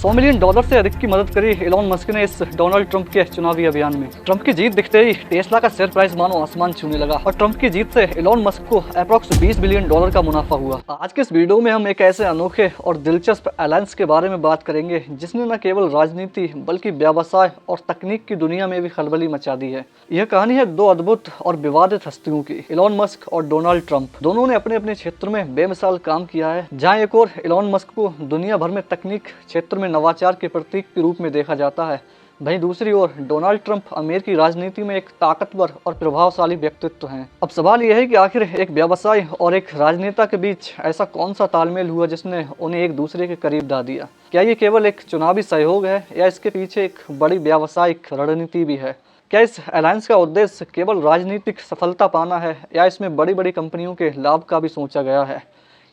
$100 million से अधिक की मदद करी एलोन मस्क ने इस डोनाल्ड ट्रंप के चुनावी अभियान में। ट्रंप की जीत दिखते ही टेस्ला का शेयर प्राइस मानो आसमान छूने लगा और ट्रंप की जीत से एलोन मस्क को अप्रॉक्स $20 बिलियन का मुनाफा हुआ। आज के इस वीडियो में हम एक ऐसे अनोखे और दिलचस्प अलायंस के बारे में बात करेंगे जिसने न केवल राजनीति बल्कि व्यवसाय और तकनीक की दुनिया में भी खलबली मचा दी है। यह कहानी है दो अद्भुत और विवादित हस्तियों की, एलोन मस्क और डोनाल्ड ट्रंप। दोनों ने अपने अपने क्षेत्र में बेमिसाल काम किया है। जहां एक और एलोन मस्क को दुनिया भर में तकनीक क्षेत्र में नवाचार के प्रतीक के रूप में देखा जाता है, वहीं दूसरी ओर डोनाल्ड ट्रंप अमेरिकी राजनीति में एक ताकतवर और प्रभावशाली व्यक्तित्व हैं। अब सवाल यह है कि आखिर एक व्यवसायी और एक राजनेता के बीच ऐसा कौन सा तालमेल हुआ जिसने उन्हें एक दूसरे के करीब ला दिया। क्या ये केवल एक चुनावी सहयोग है या इसके पीछे एक बड़ी व्यावसायिक रणनीति भी है? क्या इस अलायंस का उद्देश्य केवल राजनीतिक सफलता पाना है या इसमें बड़ी बड़ी कंपनियों के लाभ का भी सोचा गया है?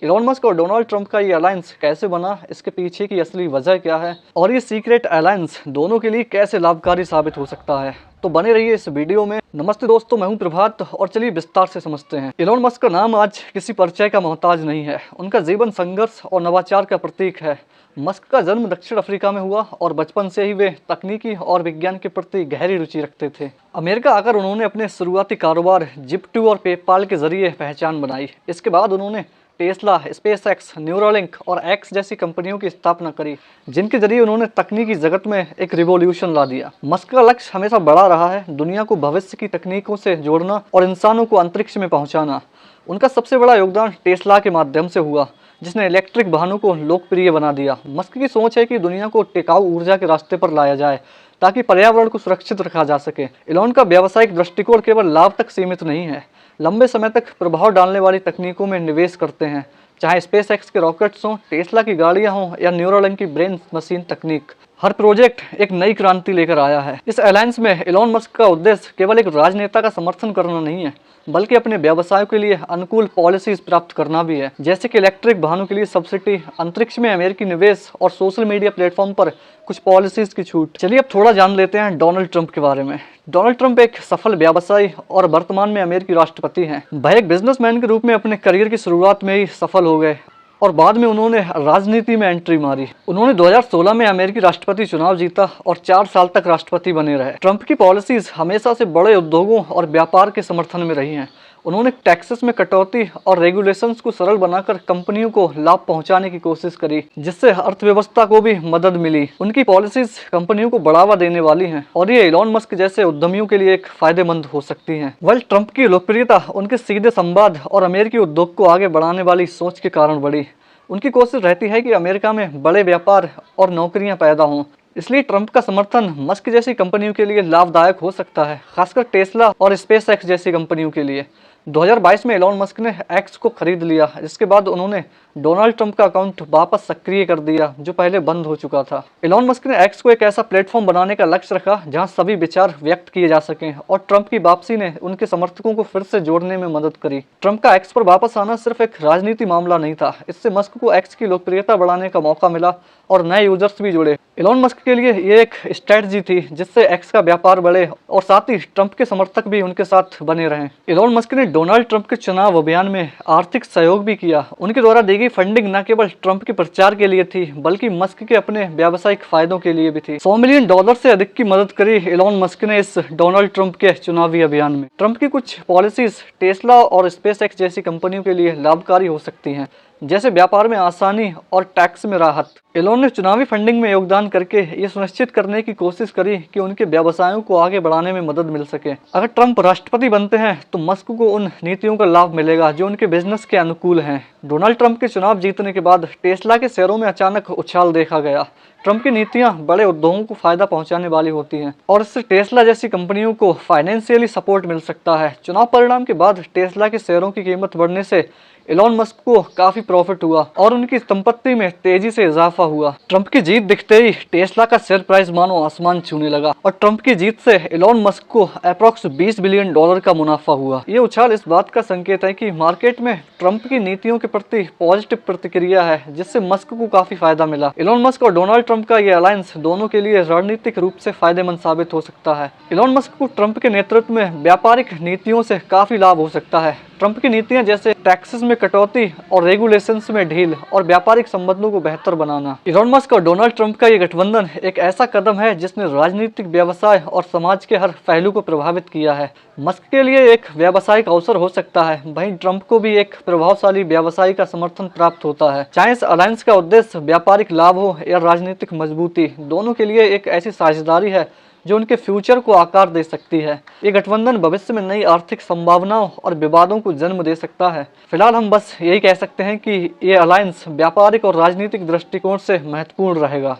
एलोन मस्क और डोनाल्ड ट्रंप का ये अलायंस कैसे बना, इसके पीछे की असली वजह क्या है और ये सीक्रेट अलायंस दोनों के लिए कैसे लाभकारी साबित हो सकता है? तो बने रहिए इस वीडियो में। नमस्ते दोस्तों, मैं हूं प्रभात और चलिए विस्तार से समझते हैं। एलोन मस्क का नाम आज किसी परिचय का मोहताज नहीं है। उनका जीवन संघर्ष और नवाचार का प्रतीक है। मस्क का जन्म दक्षिण अफ्रीका में हुआ और बचपन से ही वे तकनीकी और विज्ञान के प्रति गहरी रुचि रखते थे। अमेरिका आकर उन्होंने अपने शुरुआती कारोबार जिप2 और पेपाल के जरिए पहचान बनाई। इसके बाद उन्होंने टेस्ला, स्पेसएक्स, न्यूरालिंक और एक्स जैसी कंपनियों की स्थापना करी, जिनके जरिए उन्होंने तकनीकी जगत में एक रिवॉल्यूशन ला दिया। मस्क का लक्ष्य हमेशा बड़ा रहा है, दुनिया को भविष्य की तकनीकों से जोड़ना और इंसानों को अंतरिक्ष में पहुंचाना। उनका सबसे बड़ा योगदान टेस्ला के माध्यम से हुआ, जिसने इलेक्ट्रिक वाहनों को लोकप्रिय बना दिया। मस्क की सोच है कि दुनिया को टिकाऊ ऊर्जा के रास्ते पर लाया जाए ताकि पर्यावरण को सुरक्षित रखा जा सके। एलोन का व्यावसायिक दृष्टिकोण केवल लाभ तक सीमित नहीं है, लंबे समय तक प्रभाव डालने वाली तकनीकों में निवेश करते हैं, चाहे स्पेसएक्स के रॉकेट्स हों, टेस्ला की गाड़ियां हों या न्यूरालिंक की ब्रेन मशीन तकनीक। हर प्रोजेक्ट एक नई क्रांति लेकर आया है। इस अलायंस में एलोन मस्क का उद्देश्य केवल एक राजनेता का समर्थन करना नहीं है, बल्कि अपने व्यवसायों के लिए अनुकूल पॉलिसीज प्राप्त करना भी है, जैसे कि इलेक्ट्रिक वाहनों के लिए सब्सिडी, अंतरिक्ष में अमेरिकी निवेश और सोशल मीडिया प्लेटफॉर्म पर कुछ पॉलिसीज की छूट। चलिए अब थोड़ा जान लेते हैं डोनाल्ड ट्रंप के बारे में। डोनाल्ड ट्रंप एक सफल व्यवसायी और वर्तमान में अमेरिकी राष्ट्रपति हैं। वह एक बिजनेसमैन के रूप में अपने करियर की शुरुआत में ही सफल हो गए और बाद में उन्होंने राजनीति में एंट्री मारी। उन्होंने 2016 में अमेरिकी राष्ट्रपति चुनाव जीता और 4 साल तक राष्ट्रपति बने रहे। ट्रंप की पॉलिसीज हमेशा से बड़े उद्योगों और व्यापार के समर्थन में रही हैं। उन्होंने टैक्सेस में कटौती और रेगुलेशंस को सरल बनाकर कंपनियों को लाभ पहुंचाने की कोशिश करी, जिससे अर्थव्यवस्था को भी मदद मिली। उनकी पॉलिसीज कंपनियों को बढ़ावा देने वाली हैं और ये एलोन मस्क जैसे उद्यमियों के लिए एक फायदेमंद हो सकती हैं। ट्रंप की लोकप्रियता उनके सीधे संवाद और अमेरिकी उद्योग को आगे बढ़ाने वाली सोच के कारण बढ़ी। उनकी कोशिश रहती है कि अमेरिका में बड़े व्यापार और नौकरियां पैदा हों। इसलिए ट्रंप का समर्थन मस्क जैसी कंपनियों के लिए लाभदायक हो सकता है, खासकर टेस्ला और स्पेसएक्स जैसी कंपनियों के लिए। 2022 में एलोन मस्क ने एक्स को खरीद लिया, जिसके बाद उन्होंने डोनाल्ड ट्रंप का अकाउंट वापस सक्रिय कर दिया जो पहले बंद हो चुका था। एलोन मस्क ने एक्स को एक ऐसा प्लेटफॉर्म बनाने का लक्ष्य रखा जहां सभी विचार व्यक्त किए जा सकें और ट्रंप की वापसी ने उनके समर्थकों को फिर से जोड़ने में मदद करी। ट्रंप का एक्स पर वापस आना सिर्फ एक राजनीति मामला नहीं था, इससे मस्क को एक्स की लोकप्रियता बढ़ाने का मौका मिला और नए यूजर्स भी जुड़े। एलोन मस्क के लिए ये एक स्ट्रेटजी थी जिससे एक्स का व्यापार बढ़े और साथ ही ट्रंप के समर्थक भी उनके साथ बने रहें। एलोन मस्क ने डोनाल्ड ट्रंप के चुनाव अभियान में आर्थिक सहयोग भी किया। उनके द्वारा दी गई फंडिंग न केवल ट्रंप के प्रचार के लिए थी, बल्कि मस्क के अपने व्यावसायिक फायदों के लिए भी थी। $100 मिलियन से अधिक की मदद करी एलोन मस्क ने इस डोनाल्ड ट्रंप के चुनावी अभियान में। ट्रंप की कुछ पॉलिसीज टेस्ला और स्पेसएक्स जैसी कंपनियों के लिए लाभकारी हो सकती हैं, जैसे व्यापार में आसानी और टैक्स में राहत। एलोन ने चुनावी फंडिंग में योगदान करके ये सुनिश्चित करने की कोशिश करी कि उनके व्यवसायों को आगे बढ़ाने में मदद मिल सके। अगर ट्रंप राष्ट्रपति बनते हैं तो मस्क को उन नीतियों का लाभ मिलेगा जो उनके बिजनेस के अनुकूल हैं। डोनाल्ड ट्रंप के चुनाव जीतने के बाद टेस्ला के शेयरों में अचानक उछाल देखा गया। ट्रंप की नीतियां बड़े उद्योगों को फायदा पहुंचाने वाली होती हैं और इससे टेस्ला जैसी कंपनियों को फाइनेंशियली सपोर्ट मिल सकता है। चुनाव परिणाम के बाद टेस्ला के शेयरों की कीमत बढ़ने से एलोन मस्क को काफी प्रॉफिट हुआ और उनकी संपत्ति में तेजी से इजाफा हुआ। ट्रंप की जीत दिखते ही टेस्ला का शेयर प्राइस मानो आसमान छूने लगा और ट्रंप की जीत से एलोन मस्क को अप्रॉक्स $20 बिलियन का मुनाफा हुआ। ये उछाल इस बात का संकेत है कि मार्केट में ट्रंप की नीतियों के प्रति पॉजिटिव प्रतिक्रिया है, जिससे मस्क को काफी फायदा मिला। एलोन मस्क और डोनाल्ड ट्रंप का ये अलायंस दोनों के लिए रणनीतिक रूप से फायदेमंद साबित हो सकता है। एलोन मस्क को ट्रंप के नेतृत्व में व्यापारिक नीतियों से काफी लाभ हो सकता है। ट्रंप की नीतियां जैसे टैक्सेस में कटौती और रेगुलेशंस में ढील और व्यापारिक संबंधों को बेहतर बनाना। इलॉन मस्क और डोनाल्ड ट्रंप का ये गठबंधन एक ऐसा कदम है जिसने राजनीतिक, व्यवसाय और समाज के हर पहलू को प्रभावित किया है। मस्क के लिए एक व्यावसायिक अवसर हो सकता है, वहीं ट्रंप को भी एक प्रभावशाली व्यवसायी का समर्थन प्राप्त होता है। चाहे इस अलायंस का उद्देश्य व्यापारिक लाभ हो या राजनीतिक मजबूती, दोनों के लिए एक ऐसी साझेदारी है जो उनके फ्यूचर को आकार दे सकती है। ये गठबंधन भविष्य में नई आर्थिक संभावनाओं और विवादों को जन्म दे सकता है। फिलहाल हम बस यही कह सकते हैं कि ये अलायंस व्यापारिक और राजनीतिक दृष्टिकोण से महत्वपूर्ण रहेगा।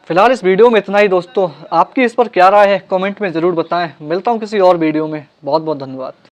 फिलहाल इस वीडियो में इतना ही दोस्तों, आपकी इस पर क्या राय है कमेंट में ज़रूर बताएं। मिलता हूँ किसी और वीडियो में। बहुत बहुत धन्यवाद।